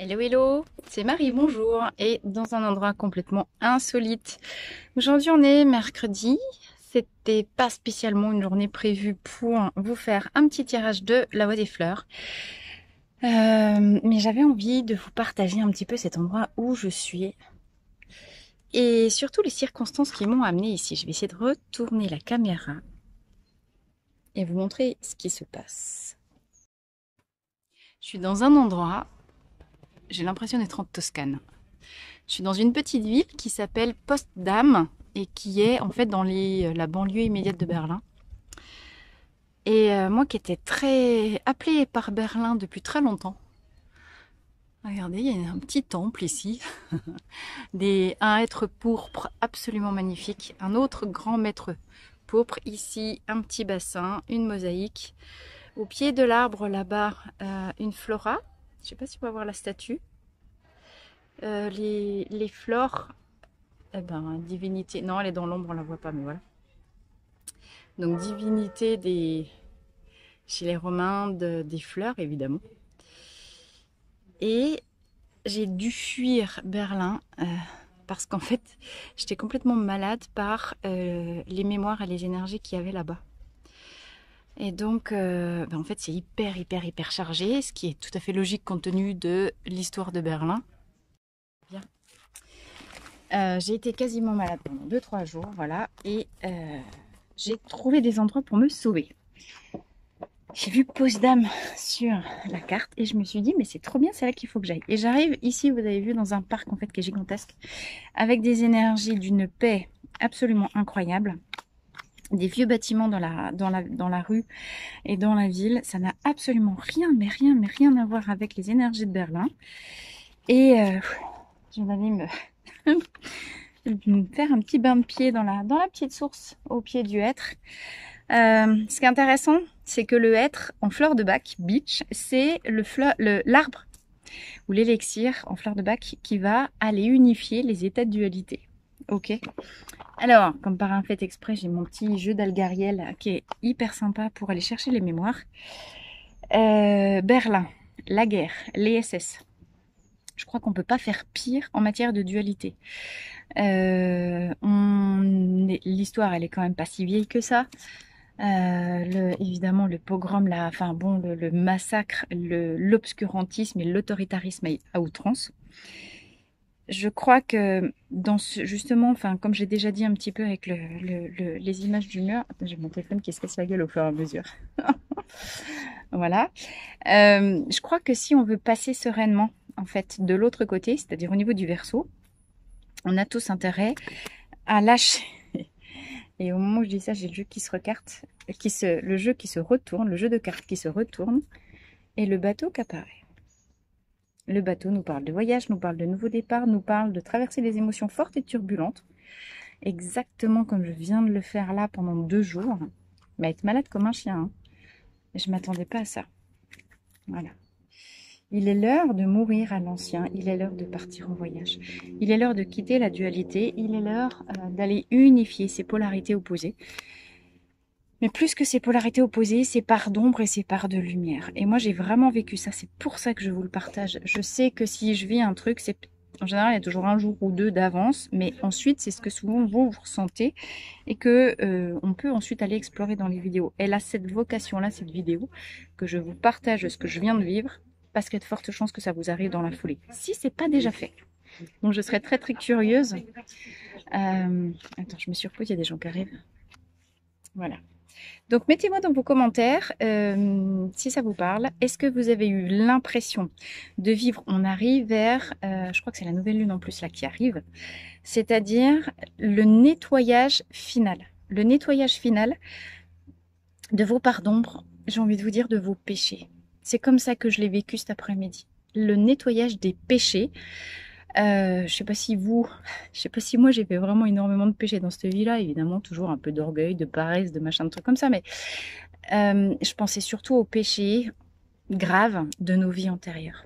Hello hello, c'est Marie, bonjour, et dans un endroit complètement insolite. Aujourd'hui on est mercredi, c'était pas spécialement une journée prévue pour vous faire un petit tirage de la voie des fleurs. Mais j'avais envie de vous partager un petit peu cet endroit où je suis et surtout les circonstances qui m'ont amené ici. Je vais essayer de retourner la caméra et vous montrer ce qui se passe. Je suis dans un endroit, j'ai l'impression d'être en Toscane. Je suis dans une petite ville qui s'appelle Potsdam et qui est en fait dans la banlieue immédiate de Berlin. Et moi qui étais très appelée par Berlin depuis très longtemps. Regardez, il y a un petit temple ici. Un être pourpre absolument magnifique. Un autre grand maître pourpre. Ici, un petit bassin, une mosaïque. Au pied de l'arbre là-bas, une flora. Je ne sais pas si on va voir la statue. Les flores, eh ben, divinité. Non, elle est dans l'ombre, on la voit pas, mais voilà. Donc, divinité chez les Romains des fleurs, évidemment. Et j'ai dû fuir Berlin parce qu'en fait, j'étais complètement malade par les mémoires et les énergies qu'il y avait là-bas. Et donc, en fait, c'est hyper chargé, ce qui est tout à fait logique compte tenu de l'histoire de Berlin. Bien. J'ai été quasiment malade pendant 2-3 jours, voilà, et j'ai trouvé des endroits pour me sauver. J'ai vu Potsdam sur la carte et je me suis dit mais c'est trop bien, c'est là qu'il faut que j'aille. Et j'arrive ici, vous avez vu, dans un parc en fait qui est gigantesque, avec des énergies d'une paix absolument incroyable. Des vieux bâtiments dans la rue et dans la ville. Ça n'a absolument rien à voir avec les énergies de Berlin. Et je vais aller me faire un petit bain de pied dans la petite source au pied du hêtre. Ce qui est intéressant, c'est que le hêtre en fleur de bac, beach, c'est l'arbre ou l'élixir en fleur de bac qui va aller unifier les états de dualité. Ok. Alors, comme par un fait exprès, j'ai mon petit jeu d'Algariel qui est hyper sympa pour aller chercher les mémoires. Berlin, la guerre, les SS. Je crois qu'on peut pas faire pire en matière de dualité. L'histoire, elle est quand même pas si vieille que ça. Évidemment, le pogrom, le massacre, l'obscurantisme et l'autoritarisme à outrance. Je crois que justement, comme j'ai déjà dit un petit peu avec les images du mur, j'ai mon téléphone qui se casse la gueule au fur et à mesure. Voilà. Je crois que si on veut passer sereinement, en fait, de l'autre côté, c'est-à-dire au niveau du Verseau, on a tous intérêt à lâcher. Et au moment où je dis ça, j'ai le jeu qui se recarte, le jeu qui se retourne, le jeu de cartes qui se retourne, et le bateau qui apparaît. Le bateau nous parle de voyage, nous parle de nouveaux départs, nous parle de traverser des émotions fortes et turbulentes, exactement comme je viens de le faire là pendant 2 jours, mais être malade comme un chien. Hein. Je ne m'attendais pas à ça. Voilà. Il est l'heure de mourir à l'ancien, il est l'heure de partir en voyage. Il est l'heure de quitter la dualité, il est l'heure d'aller unifier ces polarités opposées. Mais plus que ces polarités opposées, ces parts d'ombre et ces parts de lumière. Et moi, j'ai vraiment vécu ça. C'est pour ça que je vous le partage. Je sais que si je vis un truc, en général, il y a toujours 1 jour ou 2 d'avance. Mais ensuite, c'est ce que souvent vous ressentez et que on peut ensuite aller explorer dans les vidéos. Elle a cette vocation-là, cette vidéo, que je vous partage ce que je viens de vivre, parce qu'il y a de fortes chances que ça vous arrive dans la foulée. Si c'est pas déjà fait. Donc, je serais très curieuse. Attends, je me surpose, il y a des gens qui arrivent. Voilà. Donc, mettez-moi dans vos commentaires si ça vous parle. Est-ce que vous avez eu l'impression de vivre, on arrive vers, je crois que c'est la nouvelle lune en plus là qui arrive, c'est-à-dire le nettoyage final. Le nettoyage final de vos parts d'ombre, j'ai envie de vous dire de vos péchés. C'est comme ça que je l'ai vécu cet après-midi. Le nettoyage des péchés. Je sais pas si moi j'ai fait vraiment énormément de péchés dans cette vie-là, évidemment toujours un peu d'orgueil, de paresse, de machin, de trucs comme ça, mais je pensais surtout aux péchés graves de nos vies antérieures.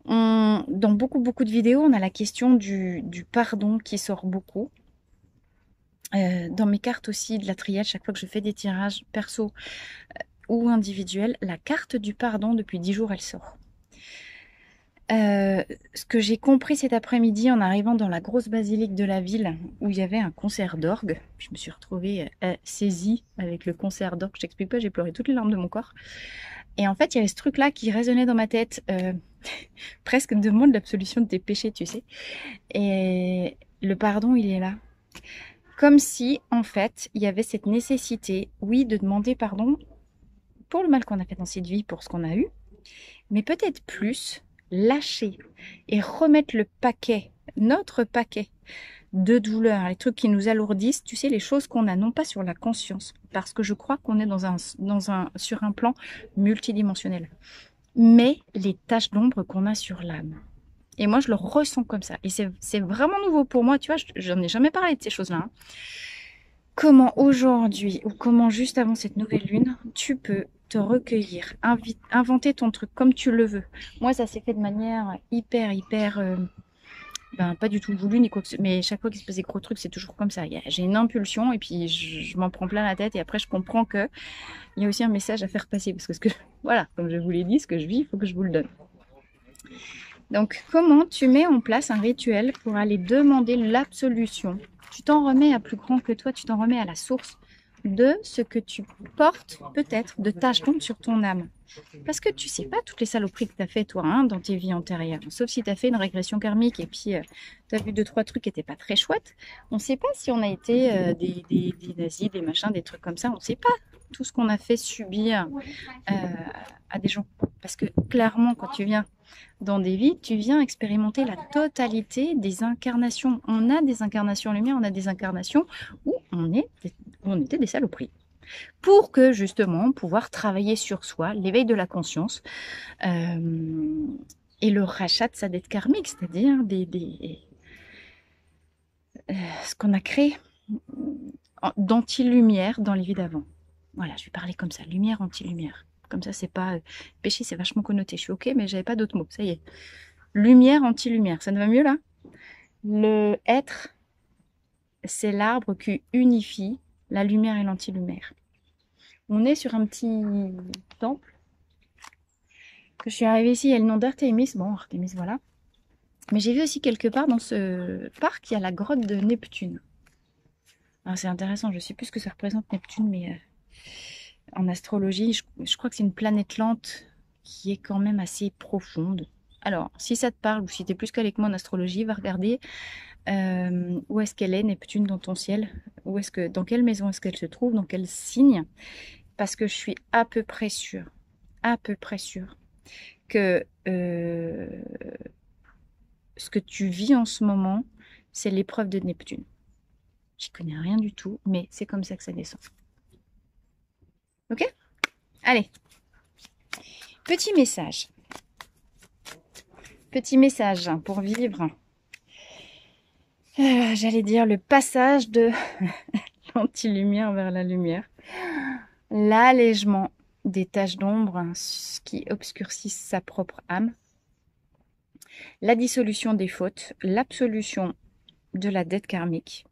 Dans beaucoup de vidéos, on a la question du pardon qui sort beaucoup. Dans mes cartes aussi de la triade, chaque fois que je fais des tirages perso ou individuels, la carte du pardon depuis 10 jours elle sort. Ce que j'ai compris cet après-midi en arrivant dans la grosse basilique de la ville où il y avait un concert d'orgue, je me suis retrouvée saisie avec le concert d'orgue. Je t'explique pas, j'ai pleuré toutes les larmes de mon corps. Et en fait, il y avait ce truc-là qui résonnait dans ma tête, presque demande l'absolution de tes péchés, tu sais. Et le pardon, il est là. Comme si, en fait, il y avait cette nécessité, oui, de demander pardon pour le mal qu'on a fait dans cette vie, pour ce qu'on a eu, mais peut-être plus lâcher et remettre le paquet, notre paquet de douleurs, les trucs qui nous alourdissent, tu sais, les choses qu'on a, non pas sur la conscience, parce que je crois qu'on est sur un plan multidimensionnel, mais les taches d'ombre qu'on a sur l'âme. Et moi, je le ressens comme ça. Et c'est vraiment nouveau pour moi, tu vois, j'en ai jamais parlé de ces choses-là, hein. Comment aujourd'hui, ou comment juste avant cette nouvelle lune, tu peux te recueillir, inventer ton truc comme tu le veux. Moi, ça s'est fait de manière hyper, pas du tout voulu ni quoi que ce soit, mais chaque fois qu'il se passe des gros trucs, c'est toujours comme ça. J'ai une impulsion et puis je m'en prends plein la tête et après je comprends que il y a aussi un message à faire passer parce que voilà, comme je vous l'ai dit, ce que je vis, il faut que je vous le donne. Donc, comment tu mets en place un rituel pour aller demander l'absolution? Tu t'en remets à plus grand que toi, tu t'en remets à la source de ce que tu portes peut-être de tâches d'ombre sur ton âme. Parce que tu sais pas toutes les saloperies que tu as fait toi hein, dans tes vies antérieures. Sauf si tu as fait une régression karmique et puis tu as vu 2-3 trucs qui n'étaient pas très chouettes. On ne sait pas si on a été des nazis, des machins, des trucs comme ça. On ne sait pas tout ce qu'on a fait subir à des gens. Parce que clairement, quand tu viens dans des vies, tu viens expérimenter la totalité des incarnations. On a des incarnations lumière, on a des incarnations où on était des saloperies. Pour que justement pouvoir travailler sur soi, l'éveil de la conscience et le rachat de sa dette karmique, c'est-à-dire ce qu'on a créé d'anti-lumière dans les vies d'avant. Voilà, je vais parler comme ça, lumière, anti-lumière. Comme ça, c'est pas péché, c'est vachement connoté. Je suis ok, mais j'avais pas d'autres mots. Ça y est. Lumière, anti-lumière. Ça ne va mieux là? Le être, c'est l'arbre qui unifie la lumière et l'anti-lumière. On est sur un petit temple. Que je suis arrivée ici, il y a le nom d'Artémis. Bon, Artémis, voilà. Mais j'ai vu aussi quelque part dans ce parc, il y a la grotte de Neptune. Alors c'est intéressant, je sais plus ce que ça représente Neptune, mais en astrologie, je crois que c'est une planète lente qui est quand même assez profonde. Alors, si ça te parle ou si tu es plus calé que moi en astrologie, va regarder où est-ce qu'elle est, Neptune, dans ton ciel. Dans quelle maison est-ce qu'elle se trouve, dans quel signe. Parce que je suis à peu près sûre que ce que tu vis en ce moment, c'est l'épreuve de Neptune. J'y connais rien du tout, mais c'est comme ça que ça descend. Ok? Allez. Petit message. Petit message pour vivre. J'allais dire le passage de l'anti-lumière vers la lumière. L'allègement des taches d'ombre qui obscurcissent sa propre âme. La dissolution des fautes. L'absolution de la dette karmique.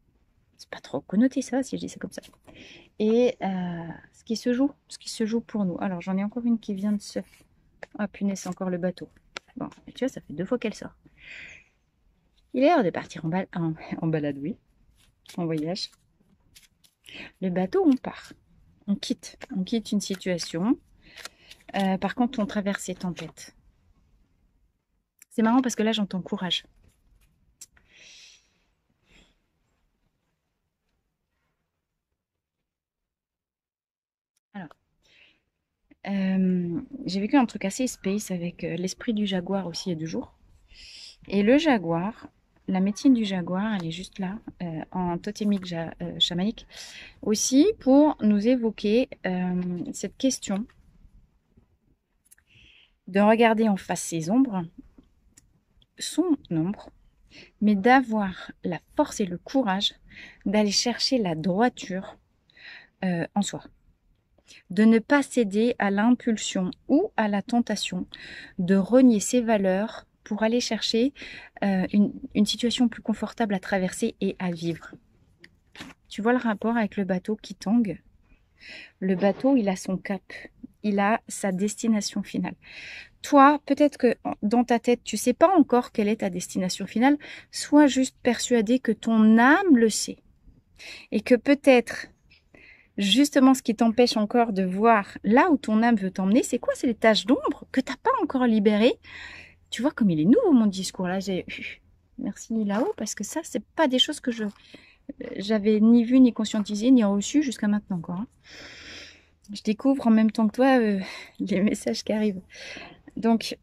C'est pas trop connoté ça, si je dis ça comme ça. Et ce qui se joue pour nous. Alors j'en ai encore une qui vient de se... Ah punaise, c'est encore le bateau. Bon, tu vois, ça fait 2 fois qu'elle sort. Il est l'heure de partir en balade, oui. En voyage. Le bateau, on part. On quitte une situation. Par contre, on traverse les tempêtes. C'est marrant parce que là, j'entends courage. Alors, j'ai vécu un truc assez space avec l'esprit du jaguar aussi il y a 2 jours. Et le jaguar, la médecine du jaguar, elle est juste là, en totémique chamanique, aussi pour nous évoquer cette question de regarder en face ses ombres, son ombre, mais d'avoir la force et le courage d'aller chercher la droiture en soi. De ne pas céder à l'impulsion ou à la tentation de renier ses valeurs pour aller chercher une situation plus confortable à traverser et à vivre. Tu vois le rapport avec le bateau qui tangue? Le bateau, il a son cap. il a sa destination finale. Toi, peut-être que dans ta tête, tu sais pas encore quelle est ta destination finale. Sois juste persuadé que ton âme le sait. Et que peut-être, justement, ce qui t'empêche encore de voir là où ton âme veut t'emmener, c'est quoi? C'est les taches d'ombre que t'as pas encore libérées. Tu vois comme il est nouveau mon discours là. Merci là-haut parce que ça, c'est pas des choses que j'avais ni vu, ni conscientisé, ni reçu jusqu'à maintenant, quoi. Je découvre en même temps que toi les messages qui arrivent. Donc,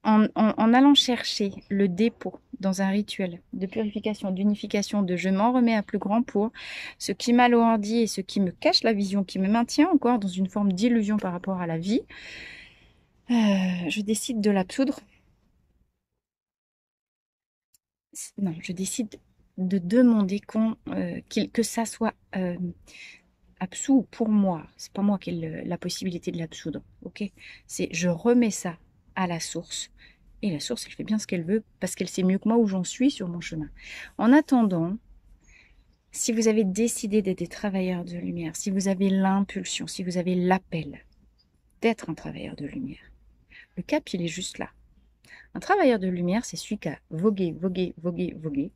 en allant chercher le dépôt dans un rituel de purification, d'unification, de je m'en remets à plus grand pour ce qui m'alourdit et ce qui me cache la vision, qui me maintient encore dans une forme d'illusion par rapport à la vie, je décide de l'absoudre. Non, je décide de demander que ça soit absous pour moi. C'est pas moi qui ai la possibilité de l'absoudre, ok? C'est je remets ça à la source. Et la source, elle fait bien ce qu'elle veut parce qu'elle sait mieux que moi où j'en suis sur mon chemin. En attendant, si vous avez décidé d'être des travailleurs de lumière, si vous avez l'impulsion, si vous avez l'appel d'être un travailleur de lumière, le cap, il est juste là. Un travailleur de lumière, c'est celui qui a vogué, vogué, vogué, vogué,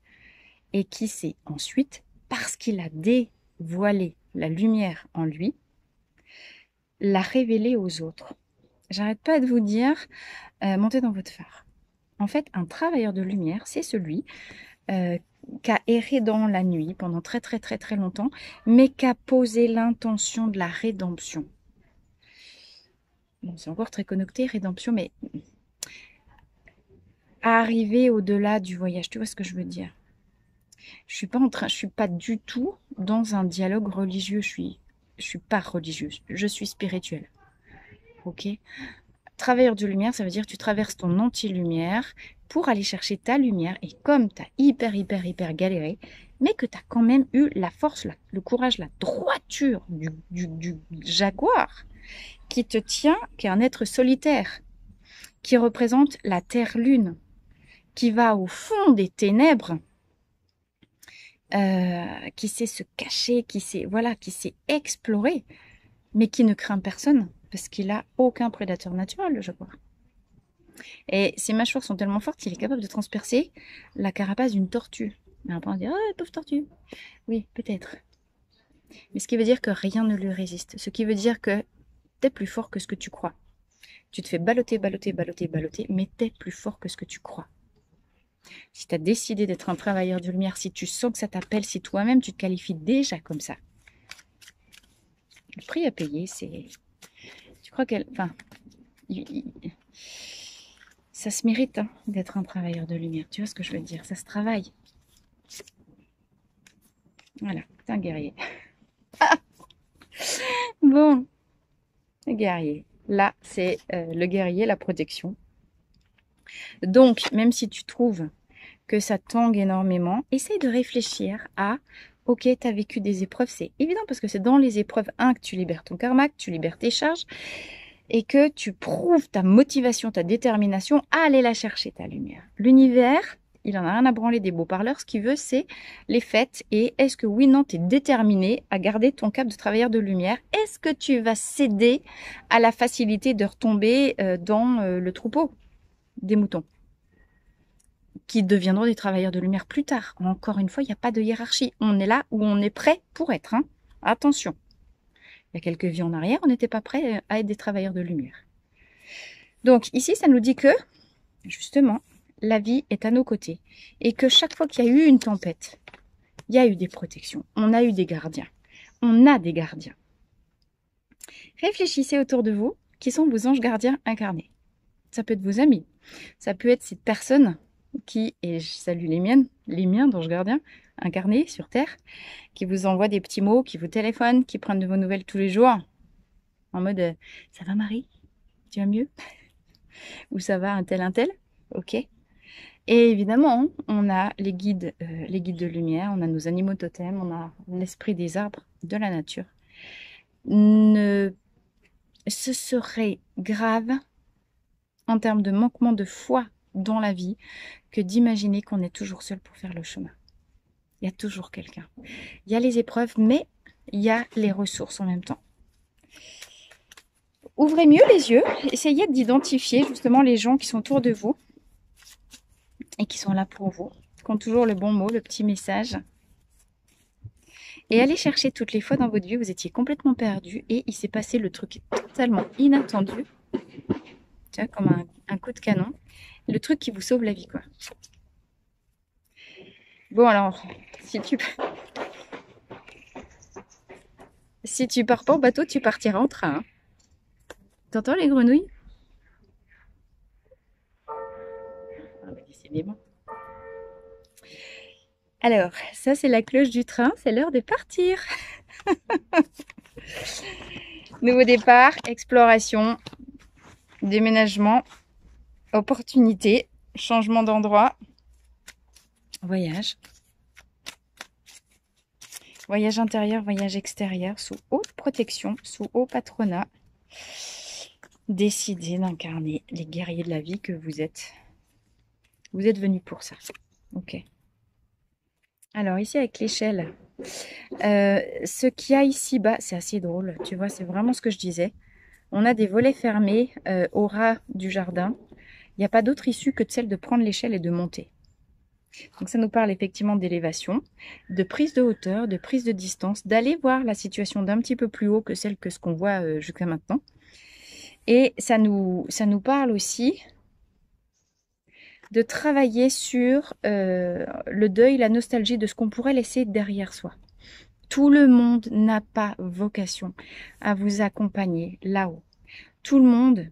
et qui sait ensuite, parce qu'il a dévoilé la lumière en lui, la révéler aux autres. J'arrête pas de vous dire, montez dans votre phare. En fait, un travailleur de lumière, c'est celui qui a erré dans la nuit pendant très très très très longtemps, mais qui a posé l'intention de la rédemption. Bon, c'est encore très connecté, rédemption, mais à arriver au-delà du voyage. Tu vois ce que je veux dire? Je suis pas du tout dans un dialogue religieux. Je suis pas religieuse. Je suis spirituelle. Ok? Travailleur de lumière, ça veut dire que tu traverses ton anti-lumière pour aller chercher ta lumière. Et comme tu as hyper galéré, mais que tu as quand même eu la force, le courage, la droiture du jaguar qui te tient, qui est un être solitaire, qui représente la terre-lune, qui va au fond des ténèbres, qui sait se cacher, qui sait explorer, mais qui ne craint personne parce qu'il a aucun prédateur naturel, le jaguar. Et ses mâchoires sont tellement fortes qu'il est capable de transpercer la carapace d'une tortue. Et on peut dire, ah, pauvre tortue. Oui, peut-être. Mais ce qui veut dire que rien ne lui résiste. Ce qui veut dire que t'es plus fort que ce que tu crois. Tu te fais balloter, mais t'es plus fort que ce que tu crois. Si tu as décidé d'être un travailleur de lumière, si tu sens que ça t'appelle, si toi-même tu te qualifies déjà comme ça, le prix à payer, c'est... Tu crois qu'elle... Enfin... Ça se mérite hein, d'être un travailleur de lumière. Tu vois ce que je veux dire? Ça se travaille. Voilà, t'es un guerrier. Bon, le guerrier. Là, c'est le guerrier, la protection. Donc, même si tu trouves que ça tangue énormément, essaye de réfléchir à, ok, tu as vécu des épreuves, c'est évident parce que c'est dans les épreuves, que tu libères ton karma, que tu libères tes charges et que tu prouves ta motivation, ta détermination à aller la chercher, ta lumière. L'univers, il en a rien à branler des beaux parleurs, ce qu'il veut, c'est les fêtes et est-ce que oui, non, tu es déterminé à garder ton cap de travailleur de lumière? Est-ce que tu vas céder à la facilité de retomber dans le troupeau des moutons qui deviendront des travailleurs de lumière plus tard? Encore une fois, il n'y a pas de hiérarchie. On est là où on est prêt pour être. Hein. Attention. Il y a quelques vies en arrière, on n'était pas prêt à être des travailleurs de lumière. Donc ici, ça nous dit que, justement, la vie est à nos côtés. Et que chaque fois qu'il y a eu une tempête, il y a eu des protections. On a eu des gardiens. On a des gardiens. Réfléchissez autour de vous qui sont vos anges gardiens incarnés. Ça peut être vos amis. Ça peut être cette personne qui, et je salue les miens d'anges gardiens incarnés sur Terre, qui vous envoient des petits mots, qui vous téléphonent, qui prennent de vos nouvelles tous les jours, en mode ça va Marie? Tu vas mieux? Ou ça va un tel? Ok. Et évidemment, on a les guides de lumière, on a nos animaux totems, on a l'esprit des arbres, de la nature. Ce serait grave en termes de manquement de foi dans la vie que d'imaginer qu'on est toujours seul pour faire le chemin. Il y a toujours quelqu'un. Il y a les épreuves, mais il y a les ressources en même temps. Ouvrez mieux les yeux, essayez d'identifier justement les gens qui sont autour de vous et qui sont là pour vous, qui ont toujours le bon mot, le petit message. Et allez chercher toutes les fois dans votre vie où vous étiez complètement perdu et il s'est passé le truc totalement inattendu, tu vois, comme un coup de canon, le truc qui vous sauve la vie, quoi. Bon alors, si tu pars pas en bateau, tu partiras en train. Hein. T'entends les grenouilles? Ah, décidément. Alors, ça c'est la cloche du train, c'est l'heure de partir. Nouveau départ, exploration, déménagement, opportunité, changement d'endroit, voyage. Voyage intérieur, voyage extérieur, sous haute protection, sous haut patronat. Décidez d'incarner les guerriers de la vie que vous êtes. Vous êtes venus pour ça. Ok. Alors ici avec l'échelle, ce qu'il y a ici bas, c'est assez drôle. Tu vois, c'est vraiment ce que je disais. On a des volets fermés au ras du jardin. Il n'y a pas d'autre issue que de celle de prendre l'échelle et de monter. Donc ça nous parle effectivement d'élévation, de prise de hauteur, de prise de distance, d'aller voir la situation d'un petit peu plus haut que celle que ce qu'on voit jusqu'à maintenant. Et ça nous parle aussi de travailler sur le deuil, la nostalgie de ce qu'on pourrait laisser derrière soi. Tout le monde n'a pas vocation à vous accompagner là-haut. Tout le monde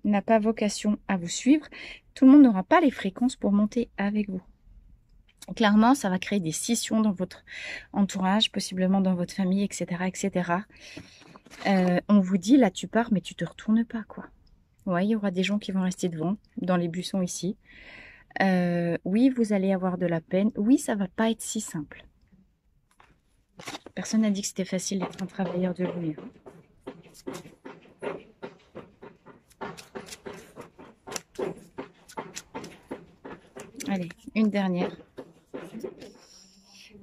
n'a pas vocation à vous suivre. Tout le monde n'aura pas les fréquences pour monter avec vous. Clairement, ça va créer des scissions dans votre entourage, possiblement dans votre famille, etc. etc. On vous dit, là tu pars, mais tu te retournes pas, quoi. Ouais, il y aura des gens qui vont rester devant, dans les buissons ici. Oui, vous allez avoir de la peine. Oui, ça va pas être si simple. Personne n'a dit que c'était facile d'être un travailleur de lumière. Allez, une dernière.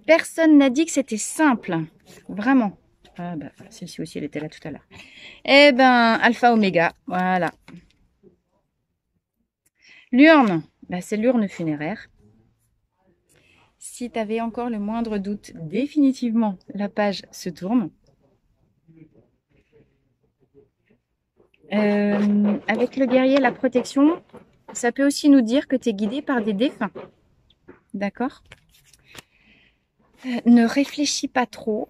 Personne n'a dit que c'était simple. Vraiment. Ah bah, celle-ci aussi, elle était là tout à l'heure. Eh ben, alpha, oméga. Voilà. L'urne. Bah, c'est l'urne funéraire. Si tu avais encore le moindre doute, définitivement, la page se tourne. Avec le guerrier, la protection, ça peut aussi nous dire que tu es guidé par des défunts. D'accord ? Ne réfléchis pas trop.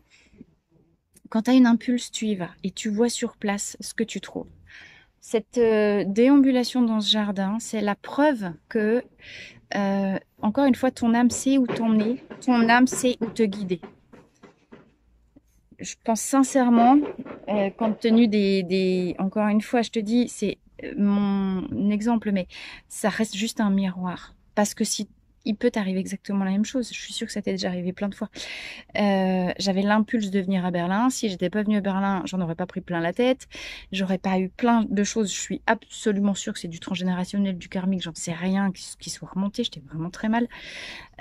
Quand tu as une impulse, tu y vas et tu vois sur place ce que tu trouves. Cette déambulation dans ce jardin, c'est la preuve que, encore une fois, ton âme sait où t'emmener, ton âme sait où te guider. Je pense sincèrement, compte tenu encore une fois, je te dis, c'est mon exemple, mais ça reste juste un miroir. Parce que si il peut t'arriver exactement la même chose. Je suis sûre que ça t'est déjà arrivé plein de fois. J'avais l'impulse de venir à Berlin. Si j'étais pas venue à Berlin, j'en aurais pas pris plein la tête. J'aurais pas eu plein de choses. Je suis absolument sûre que c'est du transgénérationnel, du karmique. J'en sais rien qui soit remonté. J'étais vraiment très mal.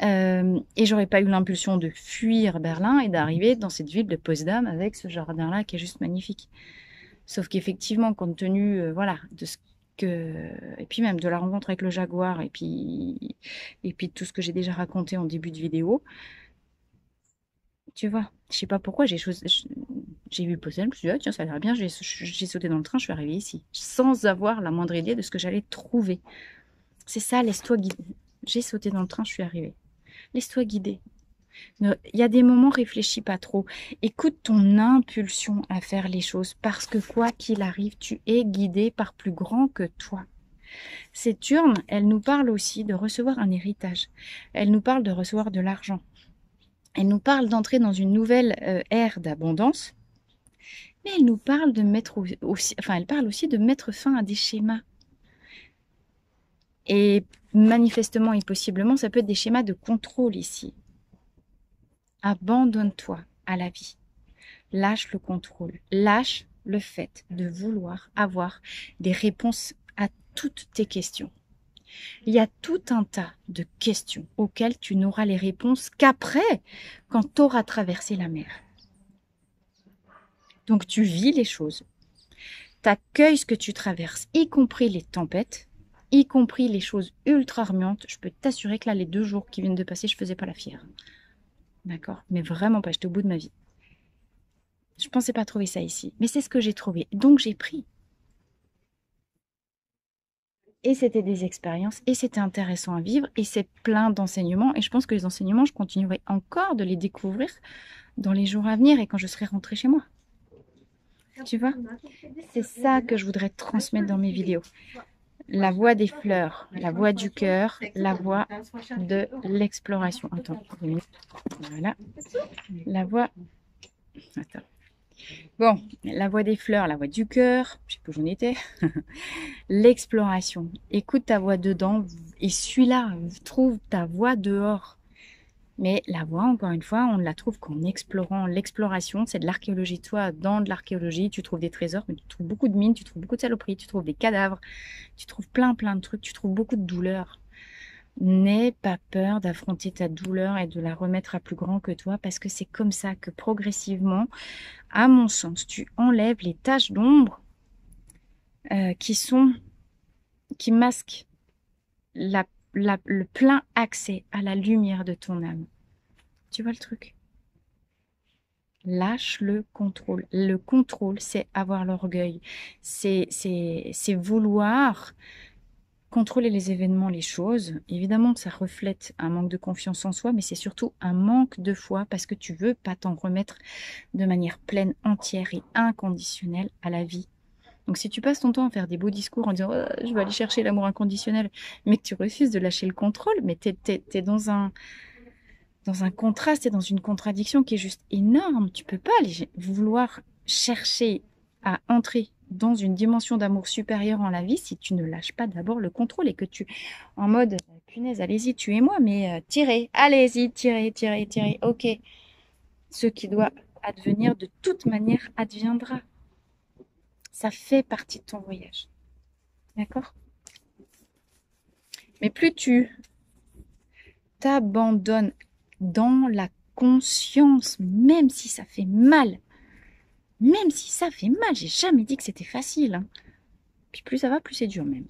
Et j'aurais pas eu l'impulsion de fuir Berlin et d'arriver dans cette ville de Potsdam avec ce jardin-là qui est juste magnifique. Sauf qu'effectivement, compte tenu, voilà, de ce et puis même de la rencontre avec le jaguar et puis de tout ce que j'ai déjà raconté en début de vidéo, tu vois, je sais pas pourquoi j'ai vu Potsdam, je me suis dit, ah, tiens, ça a l'air bien, j'ai sauté dans le train, je suis arrivée ici, sans avoir la moindre idée de ce que j'allais trouver. C'est ça, laisse-toi guider. J'ai sauté dans le train, je suis arrivée. Laisse-toi guider. Il y a des moments, réfléchis pas trop. Écoute ton impulsion à faire les choses parce que quoi qu'il arrive, tu es guidé par plus grand que toi. Cette urne, elle nous parle aussi de recevoir un héritage. Elle nous parle de recevoir de l'argent. Elle nous parle d'entrer dans une nouvelle ère d'abondance. Mais elle nous parle de mettre aussi, enfin, elle parle aussi de mettre fin à des schémas. Et manifestement et possiblement, ça peut être des schémas de contrôle ici. Abandonne-toi à la vie. Lâche le contrôle. Lâche le fait de vouloir avoir des réponses à toutes tes questions. Il y a tout un tas de questions auxquelles tu n'auras les réponses qu'après, quand tu auras traversé la mer. Donc tu vis les choses. T'accueilles ce que tu traverses, y compris les tempêtes, y compris les choses ultra remuantes. Je peux t'assurer que là, les 2 jours qui viennent de passer, je faisais pas la fière. D'accord? Mais vraiment pas, j'étais au bout de ma vie. Je pensais pas trouver ça ici, mais c'est ce que j'ai trouvé. Donc j'ai pris. Et c'était des expériences, et c'était intéressant à vivre, et c'est plein d'enseignements. Et je pense que les enseignements, je continuerai encore de les découvrir dans les jours à venir et quand je serai rentrée chez moi. Tu vois? C'est ça que je voudrais transmettre dans mes vidéos. La voix des fleurs, la voix du cœur, la voix de l'exploration. Attends, voilà. La voix... Attends. Bon, la voix des fleurs, la voix du cœur, je sais plus où j'en étais. L'exploration. Écoute ta voix dedans et suis-là, trouve ta voix dehors. Mais la voix, encore une fois, on ne la trouve qu'en explorant. L'exploration, c'est de l'archéologie. Toi, dans de l'archéologie, tu trouves des trésors, mais tu trouves beaucoup de mines, tu trouves beaucoup de saloperies, tu trouves des cadavres, tu trouves plein de trucs, tu trouves beaucoup de douleur. N'aie pas peur d'affronter ta douleur et de la remettre à plus grand que toi, parce que c'est comme ça que progressivement, à mon sens, tu enlèves les taches d'ombre qui masquent le plein accès à la lumière de ton âme. Tu vois le truc? Lâche le contrôle. Le contrôle, c'est avoir l'orgueil. C'est vouloir contrôler les événements, les choses. Évidemment que ça reflète un manque de confiance en soi, mais c'est surtout un manque de foi parce que tu veux pas t'en remettre de manière pleine, entière et inconditionnelle à la vie. Donc si tu passes ton temps à faire des beaux discours en disant je vais aller chercher l'amour inconditionnel, mais que tu refuses de lâcher le contrôle, mais t'es dans un contraste, t'es dans une contradiction qui est juste énorme. Tu peux pas aller vouloir chercher à entrer dans une dimension d'amour supérieure en la vie si tu ne lâches pas d'abord le contrôle et que tu, en mode punaise, allez-y, tuez-moi, mais tirez, allez-y, tirez, tirez, tirez, ok. Ce qui doit advenir de toute manière adviendra. Ça fait partie de ton voyage. D'accord? Mais plus tu t'abandonnes dans la conscience, même si ça fait mal, j'ai jamais dit que c'était facile. Hein. Puis plus ça va, plus c'est dur même.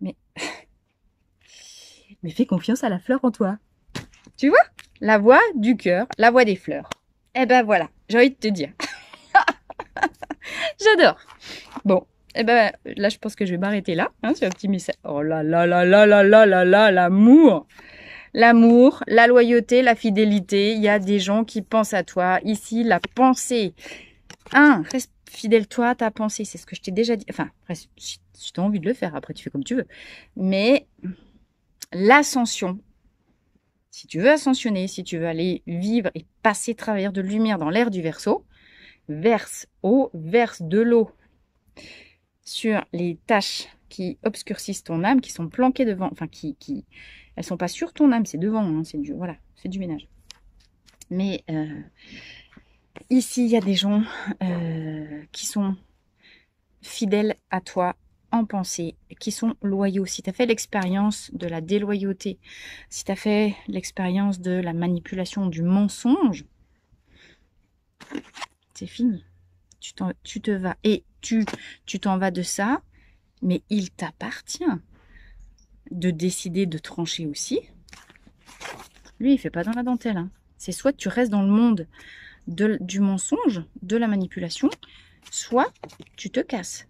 Mais fais confiance à la fleur en toi. Tu vois? La voix du cœur, la voix des fleurs. Eh ben voilà, j'ai envie de te dire. J'adore. Bon, eh ben là je pense que je vais m'arrêter là. Hein, sur un petit message. Oh là là là là là là là là, l'amour. L'amour, la loyauté, la fidélité. Il y a des gens qui pensent à toi. Ici, la pensée. Reste fidèle-toi à ta pensée. C'est ce que je t'ai déjà dit. Enfin, après, si tu as envie de le faire, après tu fais comme tu veux. Mais l'ascension, si tu veux ascensionner, si tu veux aller vivre et passer, travers de lumière dans l'air du Verseau, verse de l'eau sur les taches qui obscurcissent ton âme, qui sont planquées devant, enfin elles sont pas sur ton âme, c'est devant, hein, c'est du ménage. Mais ici, il y a des gens qui sont fidèles à toi en pensée, qui sont loyaux. Si tu as fait l'expérience de la déloyauté, si tu as fait l'expérience de la manipulation, du mensonge, c'est fini. Tu te vas. Et tu t'en vas de ça, mais il t'appartient de décider de trancher aussi. Lui, il fait pas dans la dentelle. Hein. C'est soit tu restes dans le monde du mensonge, de la manipulation, soit tu te casses.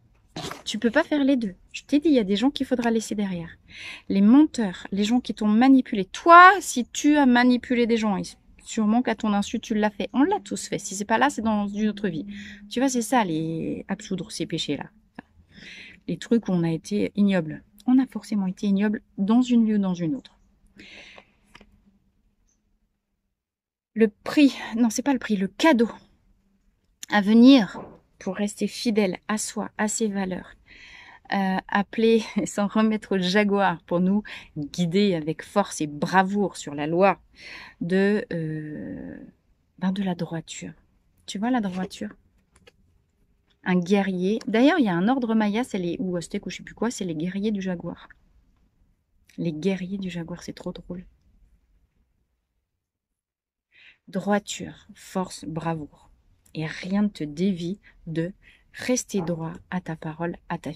Tu peux pas faire les deux. Je t'ai dit, il y a des gens qu'il faudra laisser derrière. Les menteurs, les gens qui t'ont manipulé. Toi, si tu as manipulé des gens, sûrement qu'à ton insu, tu l'as fait. On l'a tous fait. Si c'est pas là, c'est dans une autre vie. Tu vois, c'est ça, les absoudre ces péchés-là. Les trucs où on a été ignoble. On a forcément été ignoble dans une vie ou dans une autre. Le prix, non, c'est pas le prix, le cadeau à venir pour rester fidèle à soi, à ses valeurs. Appeler, s'en remettre au jaguar pour nous guider avec force et bravoure sur la loi de la droiture. Tu vois la droiture? Un guerrier. D'ailleurs, il y a un ordre maya, c'est les, ou aztèques ou je sais plus quoi, c'est les guerriers du jaguar. Les guerriers du jaguar, c'est trop drôle. Droiture, force, bravoure. Et rien ne te dévie de Rester droit à ta parole, à ta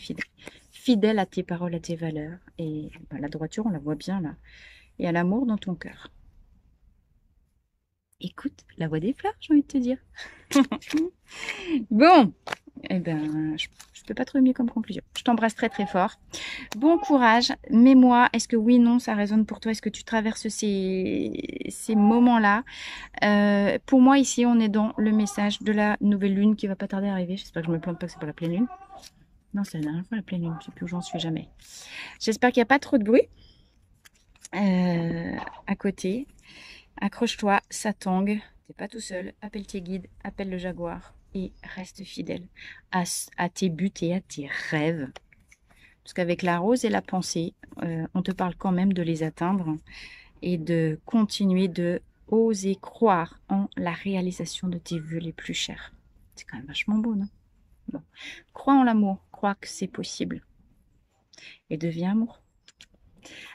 fidèle à tes paroles, à tes valeurs. Et ben, la droiture, on la voit bien là. Et à l'amour dans ton cœur. Écoute la voix des fleurs, j'ai envie de te dire. Bon, eh ben, je peux pas trouver mieux comme conclusion. Je t'embrasse très très fort. Bon courage. Mets-moi, est-ce que oui, non, ça résonne pour toi? Est-ce que tu traverses ces moments-là? Pour moi, ici, on est dans le message de la nouvelle lune qui va pas tarder à arriver. J'espère que je me plante pas que c'est pas la pleine lune. Non, c'est la dernière fois la pleine lune. Je sais plus où j'en suis jamais. J'espère qu'il n'y a pas trop de bruit à côté. Accroche-toi, ça tangue. T'es pas tout seul. Appelle tes guides, appelle le jaguar et reste fidèle à tes buts et à tes rêves. Parce qu'avec la rose et la pensée, on te parle quand même de les atteindre et de continuer de oser croire en la réalisation de tes vœux les plus chers. C'est quand même vachement beau, non? Bon. Crois en l'amour, crois que c'est possible et deviens amour.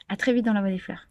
À très vite dans la voie des fleurs.